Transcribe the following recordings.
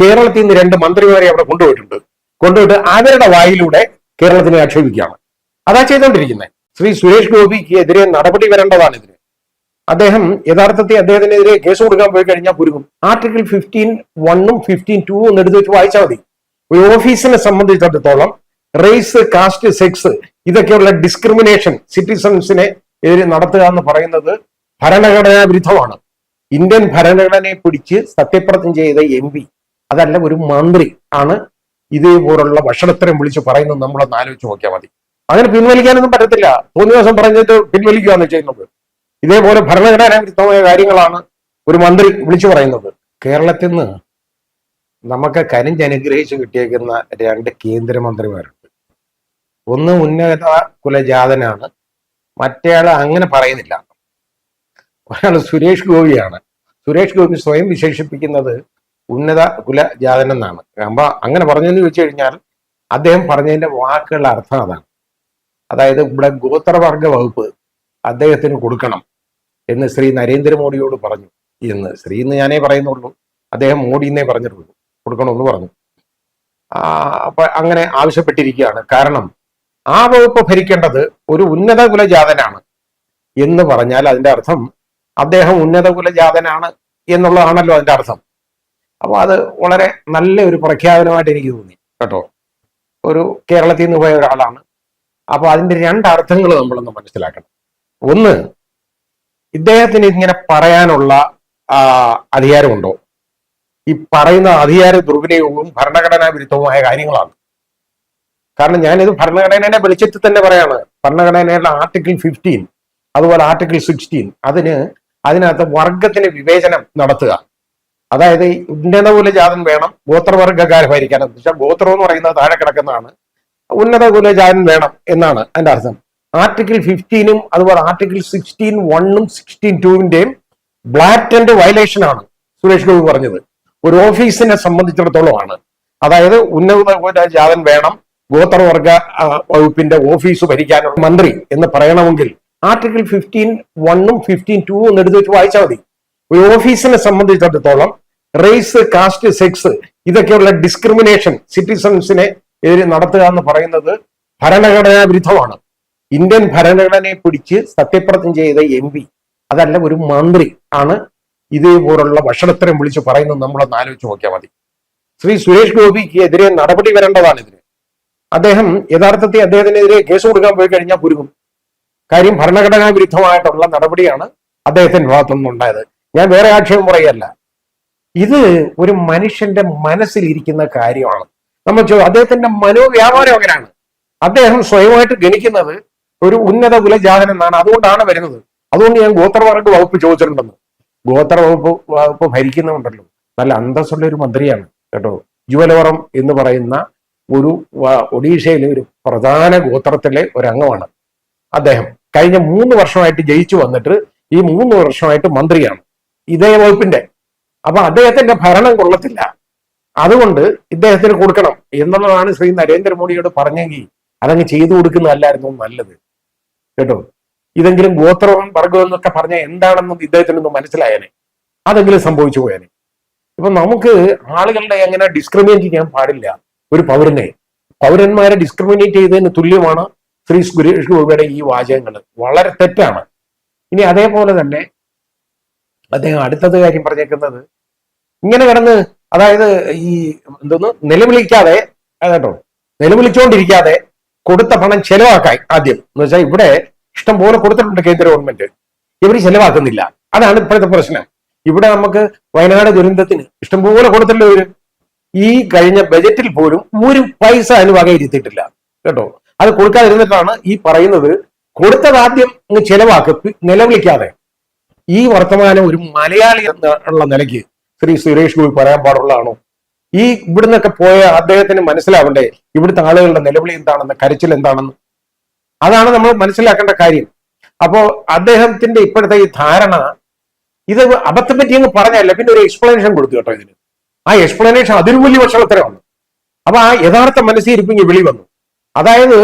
കേരളത്തിൽ നിന്ന് 2 മന്ത്രിമാരെ അവിടെ കൊണ്ടുപോയിട്ട് അവരുടെ വായിലൂടെ കേരളത്തിനെ ആക്ഷേപിക്കുകയാണ്. അതാ ചെയ്തുകൊണ്ടിരിക്കുന്നത്. ശ്രീ സുരേഷ് ഗോപിക്ക് എതിരെ നടപടി വരേണ്ടതാണ് ഇതിന്. അദ്ദേഹം യഥാർത്ഥത്തിൽ അദ്ദേഹത്തിനെതിരെ കേസ് കൊടുക്കാൻ പോയി കഴിഞ്ഞാൽ കുരുങ്ങും. ആർട്ടിക്കിൾ 15(1) 15(2) ഒന്ന് എടുത്ത് വെച്ച് വായിച്ചാൽ മതി. ഒരു ഓഫീസിനെ സംബന്ധിച്ചിടത്തോളം റേസ്, കാസ്റ്റ്, സെക്സ് ഇതൊക്കെയുള്ള ഡിസ്ക്രിമിനേഷൻ സിറ്റിസൺസിനെ എതിരെ നടത്തുക എന്ന് പറയുന്നത് ഭരണഘടനാ വിരുദ്ധമാണ്. ഇന്ത്യൻ ഭരണഘടനയെ പിടിച്ച് സത്യപ്രതിജ്ഞ ചെയ്ത MP, അതല്ല ഒരു മന്ത്രി ആണ് ഇതേപോലുള്ള ഭക്ഷണത്തരം വിളിച്ച് പറയുന്നത്. നമ്മളൊന്ന് ആലോചിച്ച് നോക്കിയാൽ മതി. അങ്ങനെ പിൻവലിക്കാനൊന്നും പറ്റത്തില്ല. 3 ദിവസം പറഞ്ഞിട്ട് പിൻവലിക്കുകയാണ് ചെയ്യുന്നത്. ഇതേപോലെ ഭരണഘടനാ വിരുദ്ധമായ കാര്യങ്ങളാണ് ഒരു മന്ത്രി വിളിച്ചു പറയുന്നത്. കേരളത്തിൽ നിന്ന് നമുക്ക് കരിഞ്ചനുഗ്രഹിച്ച് കിട്ടിയേക്കുന്ന 2 കേന്ദ്രമന്ത്രിമാരുണ്ട്. ഒന്ന് ഉന്നത കുലജാതനാണ്, മറ്റേയാൾ അങ്ങനെ പറയുന്നില്ല. ഒരാൾ സുരേഷ് ഗോപിയാണ്. സുരേഷ് ഗോപി സ്വയം വിശേഷിപ്പിക്കുന്നത് ഉന്നത കുലജാതൻ എന്നാണ്. അപ്പൊ അങ്ങനെ പറഞ്ഞെന്ന് ചോദിച്ചു കഴിഞ്ഞാൽ അദ്ദേഹം പറഞ്ഞതിന്റെ വാക്കുകളുടെ അർത്ഥം അതാണ്. അതായത് ഇവിടെ ഗോത്രവർഗ വകുപ്പ് അദ്ദേഹത്തിന് കൊടുക്കണം എന്ന് ശ്രീ നരേന്ദ്രമോദിയോട് പറഞ്ഞു. ശ്രീ എന്ന് ഞാനേ പറയുന്നുള്ളൂ, അദ്ദേഹം മോഡിന്നേ പറഞ്ഞിട്ടുള്ളൂ, കൊടുക്കണമെന്ന് പറഞ്ഞു. അപ്പൊ അങ്ങനെ ആവശ്യപ്പെട്ടിരിക്കുകയാണ്. കാരണം ആ വകുപ്പ് ഭരിക്കേണ്ടത് ഒരു ഉന്നത കുലജാതനാണ് എന്ന് പറഞ്ഞാൽ അതിന്റെ അർത്ഥം അദ്ദേഹം ഉന്നത കുലജാതനാണ് എന്നുള്ളതാണല്ലോ അതിന്റെ അർത്ഥം. അപ്പൊ അത് വളരെ നല്ല ഒരു പ്രഖ്യാപനമായിട്ട് എനിക്ക് തോന്നി കേട്ടോ. ഒരു കേരളത്തിൽ നിന്ന് പോയ ഒരാളാണ്. അപ്പൊ അതിന്റെ 2 അർത്ഥങ്ങൾ നമ്മളൊന്ന് മനസ്സിലാക്കണം. ഒന്ന്, ഇദ്ദേഹത്തിന് ഇങ്ങനെ പറയാനുള്ള അധികാരമുണ്ടോ? ഈ പറയുന്ന അധികാര ദുർവിനിയോഗവും ഭരണഘടനാ വിരുദ്ധവുമായ കാര്യങ്ങളാണ്. കാരണം ഞാനിത് ഭരണഘടനയുടെ വെളിച്ചത്തിൽ തന്നെ പറയാണ്. ഭരണഘടനയുടെ ആർട്ടിക്കിൾ 15, അതുപോലെ ആർട്ടിക്കിൾ 16 അതിനകത്ത് വർഗത്തിന് വിവേചനം നടത്തുക. അതായത് ഉന്നത കുലജാതൻ വേണം, ഗോത്രവർഗ്ഗക്കാർ ഭരിക്കാൻ. എന്ന് വെച്ചാൽ ഗോത്രം എന്ന് പറയുന്നത് താഴെ കിടക്കുന്നതാണ്. ഉന്നത കുലജാതൻ വേണം എന്നാണ് അതിന്റെ അർത്ഥം. ആർട്ടിക്കിൾ 15 അതുപോലെ ആർട്ടിക്കിൾ 16(1) 16(2) ബ്ലാറ്റന്റ് വയലേഷൻ ആണ് സുരേഷ് ഗോപി പറഞ്ഞത്. ഒരു ഓഫീസിനെ സംബന്ധിച്ചിടത്തോളമാണ്. അതായത് ഉന്നത കുലജാതൻ വേണം, ഗോത്രവർഗ വകുപ്പിന്റെ ഓഫീസ് ഭരിക്കാനുള്ള മന്ത്രി എന്ന് പറയണമെങ്കിൽ ആർട്ടിക്കിൾ 15(1) 15(2) ഒന്ന് എടുത്ത് വെച്ച് വായിച്ചാൽ മതി. ഒരു ഓഫീസിനെ സംബന്ധിച്ചിടത്തോളം റേസ്, കാസ്റ്റ്, സെക്സ് ഇതൊക്കെയുള്ള ഡിസ്ക്രിമിനേഷൻ സിറ്റിസൺസിനെ എതിരെ നടത്തുക എന്ന് പറയുന്നത് ഭരണഘടനാ വിരുദ്ധമാണ്. ഇന്ത്യൻ ഭരണഘടനയെ പിടിച്ച് സത്യപ്രതിജ്ഞ ചെയ്ത MP, അതല്ല ഒരു മന്ത്രി ആണ് ഇതേപോലുള്ള ഭക്ഷണത്തരം വിളിച്ച് പറയുന്നത്. നമ്മളൊന്ന് ആലോചിച്ച് നോക്കിയാൽ മതി. ശ്രീ സുരേഷ് ഗോപിക്ക് എതിരെ നടപടി വരേണ്ടതാണ് ഇതിന്. അദ്ദേഹം യഥാർത്ഥത്തിൽ അദ്ദേഹത്തിനെതിരെ കേസ് കൊടുക്കാൻ പോയി കഴിഞ്ഞാൽ കുരുങ്ങും. കാര്യം ഭരണഘടനാ വിരുദ്ധമായിട്ടുള്ള നടപടിയാണ് അദ്ദേഹത്തിന്റെ ഭാഗത്തുനിന്നുണ്ടായത്. ഞാൻ വേറെ ആക്ഷേപം പറയല്ല. ഇത് ഒരു മനുഷ്യന്റെ മനസ്സിലിരിക്കുന്ന കാര്യമാണ്. നമ്മൾ അദ്ദേഹത്തിന്റെ മനോവ്യാപാരം അങ്ങനെയാണ്. അദ്ദേഹം സ്വയമായിട്ട് ഗണിക്കുന്നത് ഒരു ഉന്നത കുലജാതൻ എന്നാണ്. അതുകൊണ്ടാണ് വരുന്നത്. അതുകൊണ്ട് ഞാൻ ഗോത്രവർഗ വകുപ്പ് ചോദിച്ചിട്ടുണ്ടെന്ന്. വകുപ്പ് ഭരിക്കുന്നുണ്ടല്ലോ, നല്ല അന്തസ്സുള്ള ഒരു മന്ത്രിയാണ് കേട്ടോ. ജുവലോറം എന്ന് പറയുന്ന ഒരു ഒഡീഷയിലെ ഒരു പ്രധാന ഗോത്രത്തിലെ ഒരു അംഗമാണ് അദ്ദേഹം. കഴിഞ്ഞ 3 വർഷമായിട്ട് ജയിച്ചു വന്നിട്ട് ഈ 3 വർഷമായിട്ട് മന്ത്രിയാണ് ഇതേ വകുപ്പിന്റെ. അപ്പൊ അദ്ദേഹത്തിന്റെ ഭരണം കൊള്ളത്തില്ല. അതുകൊണ്ട് ഇദ്ദേഹത്തിന് കൊടുക്കണം എന്നുള്ളതാണ് ശ്രീ നരേന്ദ്രമോദിയോട് പറഞ്ഞെങ്കിൽ അതങ്ങ് ചെയ്തു കൊടുക്കുന്നതല്ലായിരുന്നു നല്ലത് കേട്ടോ. ഇതെങ്കിലും ഗോത്രവും വർഗവും എന്നൊക്കെ പറഞ്ഞാൽ എന്താണെന്നും ഇദ്ദേഹത്തിനൊന്നും മനസ്സിലായേനെ, അതെങ്കിലും സംഭവിച്ചു പോയേനെ. ഇപ്പൊ നമുക്ക് ആളുകളുടെ എങ്ങനെ ഡിസ്ക്രിമിനേറ്റ് ചെയ്യാൻ പാടില്ല. ഒരു പൗരന്മാരെ ഡിസ്ക്രിമിനേറ്റ് ചെയ്തതിന് തുല്യമാണ് ശ്രീ സുരേഷ് ഗോപിയുടെ ഈ വാചകങ്ങൾ. വളരെ തെറ്റാണ്. ഇനി അതേപോലെ തന്നെ അദ്ദേഹം അടുത്തത് കാര്യം പറഞ്ഞേക്കുന്നത് ഇങ്ങനെ കിടന്ന്, അതായത് ഈ നിലവിളിക്കാതെ കേട്ടോ, നിലവിളിച്ചുകൊണ്ടിരിക്കാതെ കൊടുത്ത പണം ചെലവാക്കാൻ ആദ്യം എന്ന് വെച്ചാൽ ഇവിടെ ഇഷ്ടം പോലെ കൊടുത്തിട്ടുണ്ട് കേന്ദ്ര ഗവൺമെന്റ്, ഇവർ ചെലവാക്കുന്നില്ല. അതാണ് ഇപ്പോഴത്തെ പ്രശ്നം. ഇവിടെ നമുക്ക് വയനാട് ദുരന്തത്തിന് ഇഷ്ടംപോലെ കൊടുത്തല്ലോ ഇവര്. ഈ കഴിഞ്ഞ ബജറ്റിൽ പോലും 1 പൈസ അതിന് വകയിരുത്തിയിട്ടില്ല കേട്ടോ. അത് കൊടുക്കാതിരുന്നിട്ടാണ് ഈ പറയുന്നത്. കൊടുത്തത് ആദ്യം ചെലവാക്കി നിലവിളിക്കാതെ. ഈ വർത്തമാനം ഒരു മലയാളി എന്നുള്ള നിലയ്ക്ക് ശ്രീ സുരേഷ് ഗോപി പറയാൻ പാടുള്ളതാണോ? ഈ ഇവിടുന്നൊക്കെ പോയ അദ്ദേഹത്തിന് മനസ്സിലാവണ്ടേ ഇവിടുത്തെ ആളുകളുടെ നിലവിളി എന്താണെന്ന്, കരച്ചിൽ എന്താണെന്ന്. അതാണ് നമ്മൾ മനസ്സിലാക്കേണ്ട കാര്യം. അപ്പോ അദ്ദേഹത്തിന്റെ ഇപ്പോഴത്തെ ഈ ധാരണ, ഇത് അബദ്ധം പറ്റി അങ്ങ് പറഞ്ഞല്ല, പിന്നെ ഒരു എക്സ്പ്ലനേഷൻ കൊടുത്തു കേട്ടോ ഇതിന്. ആ എക്സ്പ്ലനേഷൻ അതിന് വലിയ വഷളത്തരമാണ്. അപ്പൊ ആ യഥാർത്ഥ മനസ്സിരിപ്പിങ്ങി വെളി വന്നു. അതായത്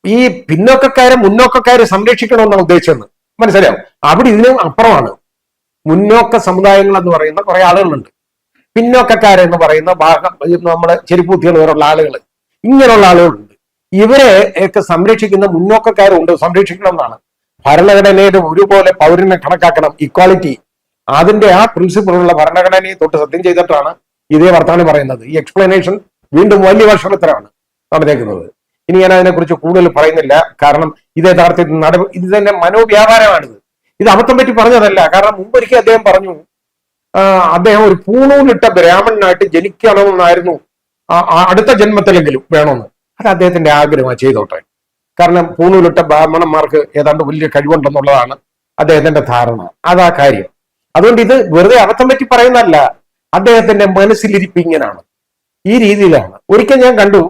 ഈ പിന്നോക്കക്കാരെ മുന്നോക്കക്കാരെ സംരക്ഷിക്കണമെന്നാണ് ഉദ്ദേശിച്ചത്. മനസ്സിലാവും. അവിടെ ഇതിനും അപ്പുറമാണ്. മുന്നോക്ക സമുദായങ്ങൾ എന്ന് പറയുന്ന കുറെ ആളുകളുണ്ട്. പിന്നോക്കക്കാരെന്ന് പറയുന്ന ഭാഗം നമ്മള് ചെരിപ്പൂത്തികൾ പോലുള്ള ആളുകൾ, ഇങ്ങനെയുള്ള ആളുകളുണ്ട്. ഇവരെ ഒക്കെ സംരക്ഷിക്കുന്ന മുന്നോക്കക്കാരുണ്ട്, സംരക്ഷിക്കണം എന്നാണ്. ഭരണഘടനയുടെ ഒരുപോലെ പൗരനെ കണക്കാക്കണം, ഇക്വാളിറ്റി, അതിന്റെ ആ പ്രിൻസിപ്പിളുള്ള ഭരണഘടനയെ തൊട്ട് സത്യം ചെയ്തിട്ടാണ് ഇതേ വർത്താനം പറയുന്നത്. ഈ എക്സ്പ്ലനേഷൻ വീണ്ടും വലിയ വർഷത്തിലാണ് നടന്നേക്കുന്നത്. ഇനി ഞാൻ അതിനെക്കുറിച്ച് കൂടുതൽ പറയുന്നില്ല, കാരണം ഇത് യഥാർത്ഥത്തിൽ ഇത് തന്നെ മനോവ്യാപാരമാണിത്. ഇത് അബദ്ധം പറ്റി പറഞ്ഞതല്ല. കാരണം മുമ്പൊരിക്കൽ അദ്ദേഹം പറഞ്ഞു, അദ്ദേഹം ഒരു പൂണൂലിട്ട ബ്രാഹ്മണനായിട്ട് ജനിക്കണമെന്നായിരുന്നു അടുത്ത ജന്മത്തിലെങ്കിലും വേണമെന്ന്. അത് അദ്ദേഹത്തിന്റെ ആഗ്രഹമാണ്, ചെയ്തോട്ടെ. കാരണം പൂണൂലിട്ട ബ്രാഹ്മണന്മാർക്ക് ഏതാണ്ട് വലിയ കഴിവുണ്ടെന്നുള്ളതാണ് അദ്ദേഹത്തിന്റെ ധാരണ. അതാ കാര്യം. അതുകൊണ്ട് ഇത് വെറുതെ അബദ്ധം പറ്റി പറയുന്നതല്ല, അദ്ദേഹത്തിന്റെ മനസ്സിലിരിപ്പിങ്ങനാണ്, ഈ രീതിയിലാണ്. ഒരിക്കൽ ഞാൻ കണ്ടു,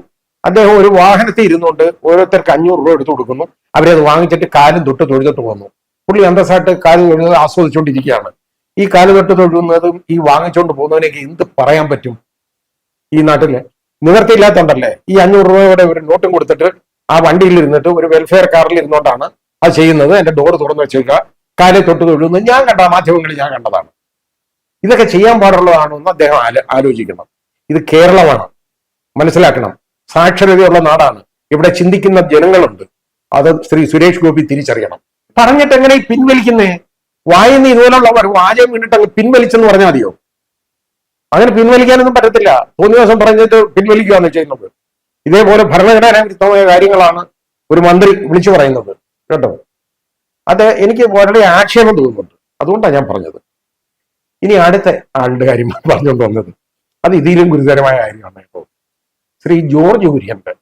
അദ്ദേഹം ഒരു വാഹനത്തിൽ ഇരുന്നുകൊണ്ട് ഓരോരുത്തർക്ക് 500 രൂപ എടുത്തു കൊടുക്കുന്നു. അവരത് വാങ്ങിച്ചിട്ട് കാലും തൊട്ട് തൊഴുതിട്ട് വന്നു. പുള്ളി അന്തസ്സായിട്ട് കാല് തൊഴുന്നത് ആസ്വദിച്ചുകൊണ്ടിരിക്കുകയാണ്. ഈ കാല് തൊട്ട് തൊഴുന്നതും ഈ വാങ്ങിച്ചുകൊണ്ട് പോകുന്നതിനൊക്കെ എന്ത് പറയാൻ പറ്റും? ഈ നാട്ടില് നിവർത്തിയില്ലാത്തതുകൊണ്ടല്ലേ ഈ 500 രൂപയുടെ ഒരു നോട്ടും കൊടുത്തിട്ട് ആ വണ്ടിയിൽ ഇരുന്നിട്ട് ഒരു വെൽഫെയർ കാറിൽ ഇരുന്നോണ്ടാണ് അത് ചെയ്യുന്നത്. എന്റെ ഡോർ തുറന്നു വെച്ചേക്കുക, കാലെ തൊട്ട് തൊഴുന്നത് ഞാൻ കണ്ട മാധ്യമങ്ങളിൽ ഞാൻ കണ്ടതാണ്. ഇതൊക്കെ ചെയ്യാൻ പാടുള്ളതാണോ എന്ന് അദ്ദേഹം ആലോചിക്കണം. ഇത് കേരളമാണ്, മനസ്സിലാക്കണം. സാക്ഷരതയുള്ള നാടാണ്, ഇവിടെ ചിന്തിക്കുന്ന ജനങ്ങളുണ്ട്. അത് ശ്രീ സുരേഷ് ഗോപി തിരിച്ചറിയണം. പറഞ്ഞിട്ട് എങ്ങനെ പിൻവലിക്കുന്നേ? വായന ഇതുപോലുള്ള ഒരു വാചകം വീണിട്ട് അങ്ങ് പിൻവലിച്ചെന്ന് പറഞ്ഞാൽ മതിയോ? അങ്ങനെ പിൻവലിക്കാനൊന്നും പറ്റത്തില്ല. തോന്നിയ ദിവസം പറഞ്ഞിട്ട് പിൻവലിക്കുകയാണ് ചെയ്യുന്നത്. ഇതേപോലെ ഭരണഘടനാ വിരുദ്ധമായ കാര്യങ്ങളാണ് ഒരു മന്ത്രി വിളിച്ചു പറയുന്നത്, കേട്ടോ. അത് എനിക്ക് വളരെ ആക്ഷേപം തോന്നുന്നുണ്ട്. അതുകൊണ്ടാണ് ഞാൻ പറഞ്ഞത്. ഇനി അടുത്ത ആളുടെ കാര്യം പറഞ്ഞുകൊണ്ട് വന്നത്, അത് ഇതിലും ഗുരുതരമായ കാര്യമാണ്. ഇപ്പോൾ ശ്രീ ജോർജ് കുര്യന്റെ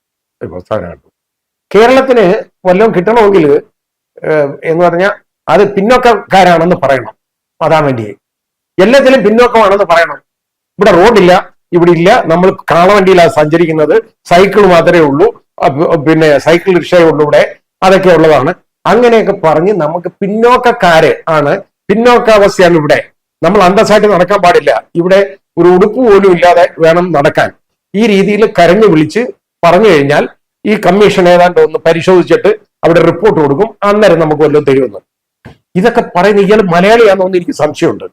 പ്രസ്താവന കേരളത്തിന് വല്ലതും കിട്ടണമെങ്കിൽ എന്ന് പറഞ്ഞാൽ അത് പിന്നോക്കക്കാരാണെന്ന് പറയണം. അതാ വേണ്ടി എല്ലാത്തിലും പിന്നോക്കമാണെന്ന് പറയണം. ഇവിടെ റോഡില്ല, ഇവിടെ ഇല്ല, നമ്മൾ കാളവണ്ടിയിലാണ് സഞ്ചരിക്കുന്നത്, സൈക്കിൾ മാത്രമേ ഉള്ളൂ, പിന്നെ സൈക്കിൾ റിക്ഷയേ ഉള്ളൂ ഇവിടെ, അതൊക്കെ ഉള്ളതാണ്. അങ്ങനെയൊക്കെ പറഞ്ഞ് നമുക്ക് പിന്നോക്കക്കാര് ആണ്, പിന്നോക്കാവസ്ഥയാണ് ഇവിടെ. നമ്മൾ അന്തസ്സായിട്ട് നടക്കാൻ പാടില്ല, ഇവിടെ ഒരു ഉടുപ്പ് പോലും ഇല്ലാതെ വേണം നടക്കാൻ. ഈ രീതിയിൽ കരഞ്ഞു വിളിച്ച് പറഞ്ഞു കഴിഞ്ഞാൽ ഈ കമ്മീഷൻ ഏതാണ്ട് ഒന്ന് പരിശോധിച്ചിട്ട് അവിടെ റിപ്പോർട്ട് കൊടുക്കും. അന്നേരം നമുക്ക് വല്ലതും തരുമെന്ന്. ഇതൊക്കെ പറയുന്ന ഇയാൾ മലയാളിയാണെന്ന് എനിക്ക് സംശയമുണ്ട്.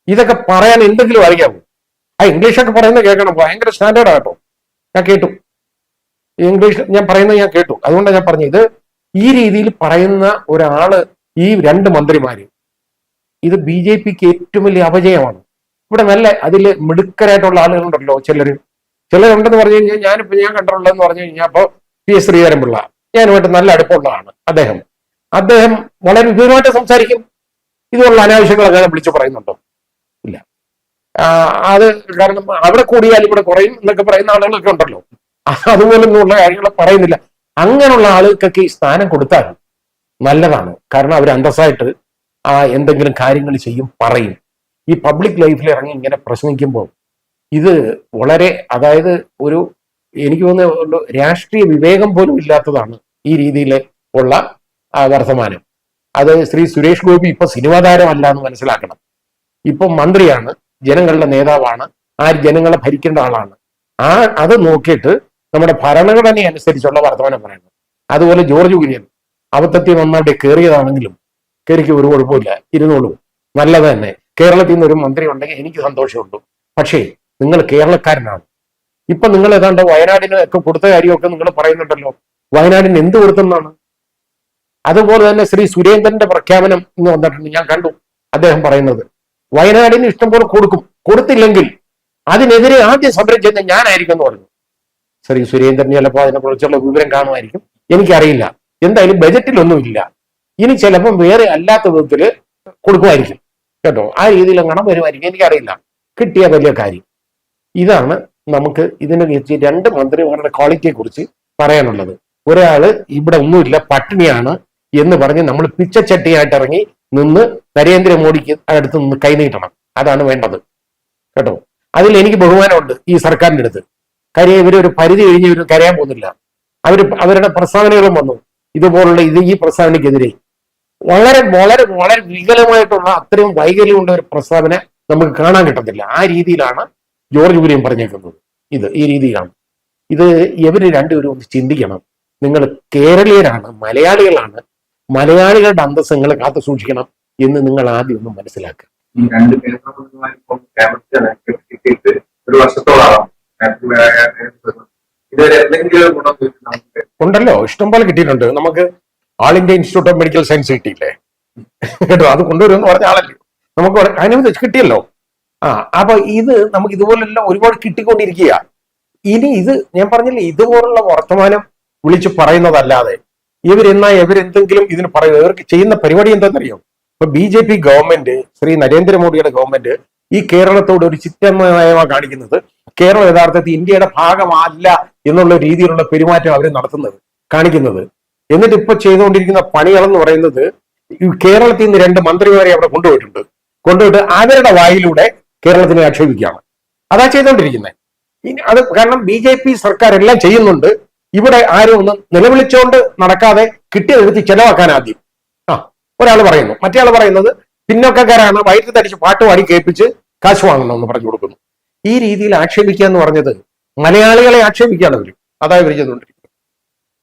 ഇതൊക്കെ പറയാൻ എന്തെങ്കിലും അറിയാമോ? ഇംഗ്ലീഷൊക്കെ പറയുന്നത് കേൾക്കണം, ഭയങ്കര സ്റ്റാൻഡേർഡ് ആട്ടോ. ഞാൻ കേട്ടു, ഇംഗ്ലീഷ് ഞാൻ പറയുന്നത് ഞാൻ കേട്ടു. അതുകൊണ്ടാണ് ഞാൻ പറഞ്ഞത്, ഇത് ഈ രീതിയിൽ പറയുന്ന ഒരാള്, ഈ 2 മന്ത്രിമാര്, ഇത് BJPക്ക് ഏറ്റവും വലിയ അപജയമാണ്. ഇവിടെ നല്ല അതിൽ മിടുക്കരായിട്ടുള്ള ആളുകളുണ്ടല്ലോ, ചിലരുണ്ടെന്ന് പറഞ്ഞു കഴിഞ്ഞാൽ ഞാൻ കണ്ടിട്ടുള്ളതെന്ന് പറഞ്ഞു കഴിഞ്ഞാൽ അപ്പോ PS ശ്രീധരൻപിള്ള, ഞാനുമായിട്ട് നല്ല അടുപ്പമുള്ളതാണ്. അദ്ദേഹം വളരെ വിപുലമായിട്ട് സംസാരിക്കും. ഇതുപോലുള്ള അനാവശ്യങ്ങളൊക്കെ വിളിച്ചു പറയുന്നുണ്ടോ? ഇല്ല. അത് കാരണം അവിടെ കൂടിയാൽ ഇവിടെ കുറയും എന്നൊക്കെ പറയുന്ന ആളുകളൊക്കെ ഉണ്ടല്ലോ, അതുപോലൊന്നുമുള്ള കാര്യങ്ങൾ പറയുന്നില്ല. അങ്ങനെയുള്ള ആളുകൾക്കൊക്കെ ഈ സ്ഥാനം കൊടുത്താൽ നല്ലതാണ്. കാരണം അവർ അന്തസ്സായിട്ട് എന്തെങ്കിലും കാര്യങ്ങൾ ചെയ്യും, പറയും. ഈ പബ്ലിക് ലൈഫിൽ ഇറങ്ങി ഇങ്ങനെ പ്രസംഗിക്കുമ്പോൾ ഇത് വളരെ, അതായത് എനിക്ക് തോന്നുന്നു രാഷ്ട്രീയ വിവേകം പോലും ഇല്ലാത്തതാണ് ഈ രീതിയിൽ ഉള്ള വർത്തമാനം. അത് ശ്രീ സുരേഷ് ഗോപി ഇപ്പൊ സിനിമാ താരമല്ല എന്ന് മനസ്സിലാക്കണം. ഇപ്പൊ മന്ത്രിയാണ്, ജനങ്ങളുടെ നേതാവാണ്, ജനങ്ങളെ ഭരിക്കേണ്ട ആളാണ്. അത് നോക്കിയിട്ട് നമ്മുടെ ഭരണഘടന അനുസരിച്ചുള്ള വർത്തമാനം പറയണം. അതുപോലെ ജോർജ് കുര്യൻ അബദ്ധത്തിൽ വന്നവിടെ കയറിയതാണെങ്കിലും കയറിക്ക് ഒരു കുഴപ്പമില്ല, ഇരുന്നോളൂ, നല്ലത് തന്നെ. കേരളത്തിൽ നിന്ന് ഒരു മന്ത്രി ഉണ്ടെങ്കിൽ എനിക്ക് സന്തോഷമുണ്ട്. പക്ഷേ നിങ്ങൾ കേരളക്കാരനാണ്. ഇപ്പൊ നിങ്ങൾ ഏതാണ്ട് വയനാടിന് ഒക്കെ കൊടുത്ത കാര്യമൊക്കെ നിങ്ങൾ പറയുന്നുണ്ടല്ലോ, വയനാടിന് എന്ത് കൊടുത്തെന്നാണ്? അതുപോലെ തന്നെ ശ്രീ സുരേന്ദ്രന്റെ പ്രഖ്യാപനം ഇന്ന് വന്നിട്ടുണ്ട്, ഞാൻ കണ്ടു. അദ്ദേഹം പറയുന്നത് വയനാടിന് ഇഷ്ടംപോലെ കൊടുക്കും, കൊടുത്തില്ലെങ്കിൽ അതിനെതിരെ ആദ്യം സമരം ചെയ്യുന്ന ഞാനായിരിക്കും എന്ന് പറഞ്ഞു. ശ്രീ സുരേന്ദ്രൻ ചിലപ്പോൾ അതിനെക്കുറിച്ചുള്ള വിവരം കാണുമായിരിക്കും, എനിക്കറിയില്ല. എന്തായാലും ബജറ്റിലൊന്നുമില്ല. ഇനി ചിലപ്പം വേറെ അല്ലാത്ത വിധത്തിൽ കൊടുക്കുമായിരിക്കും, കേട്ടോ. ആ രീതിയിൽ അങ്ങനെ വരുമായിരിക്കും, എനിക്കറിയില്ല. കിട്ടിയ വലിയ കാര്യം. ഇതാണ് നമുക്ക് ഇതിനെ വെച്ച് 2 മന്ത്രിമാരുടെ ക്വാളിറ്റിയെ കുറിച്ച് പറയാനുള്ളത്. ഒരാള് ഇവിടെ ഒന്നുമില്ല, പട്ടിണിയാണ് എന്ന് പറഞ്ഞ് നമ്മൾ പിച്ചച്ചട്ടിയായിട്ട് ഇറങ്ങി നിന്ന് നരേന്ദ്രമോദിക്ക് അടുത്ത് നിന്ന് കൈനീട്ടണം. അതാണ് വേണ്ടത്, കേട്ടോ. അതിൽ എനിക്ക് ബഹുമാനമുണ്ട് ഈ സർക്കാരിന്റെ അടുത്ത്. കാര്യം ഇവരൊരു പരിധി കഴിഞ്ഞ് ഇവർ കരയാൻ പോകുന്നില്ല. അവരുടെ പ്രസ്താവനകളും വന്നു ഇതുപോലുള്ള ഈ പ്രസ്താവനയ്ക്കെതിരെ. വളരെ വളരെ വളരെ വികലമായിട്ടുള്ള അത്രയും വൈകല്യമുള്ള ഒരു പ്രസ്താവന നമുക്ക് കാണാൻ കിട്ടത്തില്ല. ആ രീതിയിലാണ് ജോർജ് കുര്യൻ പറഞ്ഞേക്കുന്നത്. ഈ രീതിയിലാണ്. ഇവര് രണ്ടുപേരും ഒന്ന് ചിന്തിക്കണം. നിങ്ങൾ കേരളീയരാണ്, മലയാളികളാണ്, മലയാളികളുടെ അന്തസ്സങ്ങൾ കാത്തു സൂക്ഷിക്കണം എന്ന് നിങ്ങൾ ആദ്യം ഒന്ന് മനസ്സിലാക്കുക. ഈ രണ്ട് കേന്ദ്രമന്ത്രിമാരിപ്പം കേരളത്തിൽ കിട്ടിയിട്ട് ഒരു വർഷത്തോളാണ്. ഇതുവരെ എന്തെങ്കിലും ഗുണം നമുക്ക് ഉണ്ടല്ലോ, ഇഷ്ടംപോലെ കിട്ടിയിട്ടുണ്ട്. നമുക്ക് All India Institute of Medical Science കിട്ടിയില്ലേ കേട്ടോ, അത് കൊണ്ടുവരുമെന്ന് പറഞ്ഞ ആളല്ലേ, നമുക്ക് അതിനകത്ത് കിട്ടിയല്ലോ. അപ്പൊ ഇത് നമുക്ക് ഇതുപോലെല്ലാം ഒരുപാട് കിട്ടിക്കൊണ്ടിരിക്കുക. ഇനി ഇത് ഞാൻ പറഞ്ഞില്ലേ, ഇതുപോലുള്ള വർത്തമാനം വിളിച്ചു പറയുന്നതല്ലാതെ ഇവരെന്തെങ്കിലും ഇതിന് പറയുന്നത്, ഇവർക്ക് ചെയ്യുന്ന പരിപാടി എന്താണെന്നറിയോ? ഇപ്പൊ BJP ഗവൺമെന്റ്, ശ്രീ നരേന്ദ്രമോദിയുടെ ഗവൺമെന്റ് ഈ കേരളത്തോട് ഒരു ചിത്തമയമാണ് കാണിക്കുന്നത്. കേരളം യഥാർത്ഥത്തിൽ ഇന്ത്യയുടെ ഭാഗമല്ല എന്നുള്ള രീതിയിലുള്ള പെരുമാറ്റം അവർ കാണിക്കുന്നത്. എന്നിട്ട് ഇപ്പൊ ചെയ്തുകൊണ്ടിരിക്കുന്ന പണികളെന്ന് പറയുന്നത്, ഈ കേരളത്തിൽ നിന്ന് 2 മന്ത്രിമാരെ അവിടെ കൊണ്ടുപോയിട്ട് അവരുടെ വായിലൂടെ കേരളത്തിനെ ആക്ഷേപിക്കുകയാണ്. അതാ ചെയ്തുകൊണ്ടിരിക്കുന്നത്. അത് കാരണം BJP സർക്കാർ എല്ലാം ചെയ്യുന്നുണ്ട്. ഇവിടെ ആരും ഒന്ന് നിലവിളിച്ചുകൊണ്ട് നടക്കാതെ കിട്ടിയതെടുത്ത് ചെലവാക്കാൻ ആദ്യം ഒരാൾ പറയുന്നു, മറ്റേ ആൾ പറയുന്നത് പിന്നോക്കക്കാരാണ്, വയറ്റിൽ തടിച്ച് പാട്ട് പാടി കേൾപ്പിച്ച് കാശ് വാങ്ങണമെന്ന് പറഞ്ഞു കൊടുക്കുന്നു. ഈ രീതിയിൽ ആക്ഷേപിക്കുക എന്ന് പറഞ്ഞത് മലയാളികളെ ആക്ഷേപിക്കുകയാണ് അവർ. അതായത് ഇവർ ചെയ്തുകൊണ്ടിരിക്കുന്നത്.